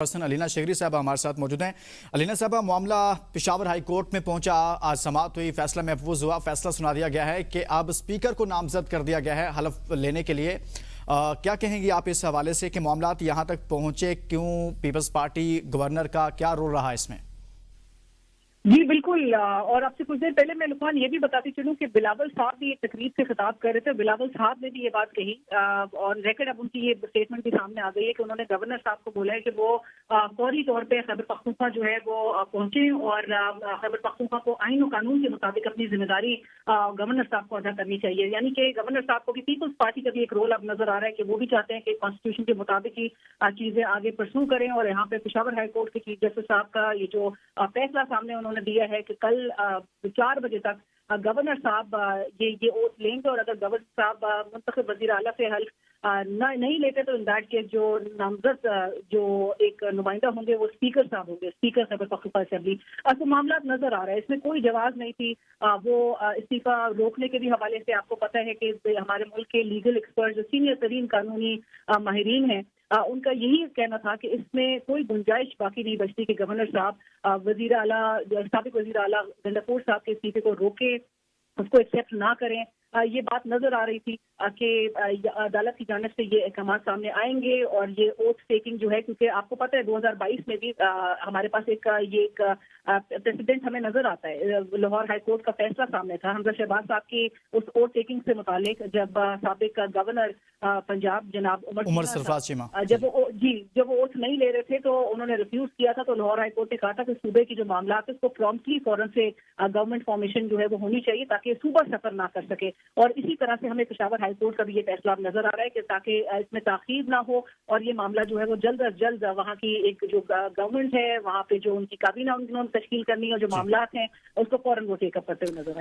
Person علینا شگری صاحبہ ہمارے ساتھ موجود ہیں۔ علینا صاحبہ، معاملہ پشاور ہائی کورٹ میں پہنچا، آج سماعت ہوئی، فیصلہ محفوظ ہوا، فیصلہ سنا دیا گیا ہے کہ اب اسپیکر کو نامزد کر دیا گیا ہے حلف لینے کے لیے۔ کیا کہیں گی آپ اس حوالے سے کہ معاملات یہاں تک پہنچے کیوں؟ پیپلز پارٹی گورنر کا کیا رول رہا اس میں؟ جی بالکل، اور آپ سے کچھ دیر پہلے میں لقمان یہ بھی بتاتی چلوں کہ بلاول صاحب بھی ایک تقریب سے خطاب کر رہے تھے۔ بلاول صاحب نے بھی یہ بات کہی اور ریکارڈ اب ان کی یہ اسٹیٹمنٹ بھی سامنے آ گئی ہے کہ انہوں نے گورنر صاحب کو بولا ہے کہ وہ فوری طور پہ خیبر پختونخوا جو ہے وہ پہنچیں اور خیبر پختونخوا کو آئین و قانون کے مطابق اپنی ذمہ داری گورنر صاحب کو ادا کرنی چاہیے۔ یعنی کہ گورنر صاحب کو بھی پیپلز پارٹی کا بھی ایک رول اب نظر آ رہا ہے کہ وہ بھی چاہتے ہیں کہ کانسٹیٹیوشن کے مطابق ہی چیزیں آگے پرسو کریں، اور یہاں پہ پشاور ہائی کورٹ کے چیف جسٹس صاحب کا یہ جو فیصلہ سامنے انہوں نے دیا ہے کہ کل 4 بجے تک گورنر صاحب یہ اوتھ لیں گے، اور اگر گورنر صاحب منتخب وزیر اعلیٰ سے حلف نہیں لیتے تو ان دیٹ کیس جو نامزد جو ایک نمائندہ ہوں گے وہ اسپیکر صاحب ہوں گے، اسپیکر خیبر پختونخوا اسمبلی۔ تو معاملات نظر آ رہا ہے، اس میں کوئی جواز نہیں تھی۔ وہ استعفیٰ روکنے کے بھی حوالے سے آپ کو پتہ ہے کہ ہمارے ملک کے لیگل ایکسپرٹ جو سینئر ترین قانونی ماہرین ہیں، ان کا یہی کہنا تھا کہ اس میں کوئی گنجائش باقی نہیں بچتی کہ گورنر صاحب وزیر اعلیٰ سابق وزیر اعلیٰ گنڈاپور صاحب کے استعفے کو روکے، اس کو ایکسیپٹ نہ کریں۔ یہ بات نظر آ رہی تھی کہ عدالت کی جانب سے یہ احکامات سامنے آئیں گے، اور یہ اوتھ ٹیکنگ جو ہے، کیونکہ آپ کو پتہ ہے 2022 میں بھی ہمارے پاس ایک پریسیڈنٹ ہمیں نظر آتا ہے۔ لاہور ہائی کورٹ کا فیصلہ سامنے تھا حمزہ شہباز صاحب کی اس اوتھ ٹیکنگ سے متعلق، جب سابق گورنر پنجاب جناب عمر سرفراز چیمہ جب وہ اوتھ نہیں لے رہے تھے تو انہوں نے ریفیوز کیا تھا، تو لاہور ہائی کورٹ نے کہا تھا کہ صوبے کی جو معاملات ہے اس کو پرومپٹلی فوراً سے گورنمنٹ فارمیشن جو ہے وہ ہونی چاہیے تاکہ صوبہ سفر نہ کر سکے، اور اسی طرح سے ہمیں پشاور ہائی کورٹ کا بھی یہ فیصلہ نظر آ رہا ہے کہ تاکہ اس میں تاخیر نہ ہو اور یہ معاملہ جو ہے وہ جلد از جلد وہاں کی ایک جو گورنمنٹ ہے وہاں پہ جو ان کی کابینہ انہوں نے تشکیل کرنی ہے اور جو معاملات ہیں اس کو فوراً وہ ٹیک اپ کرتے ہوئے نظر آئے۔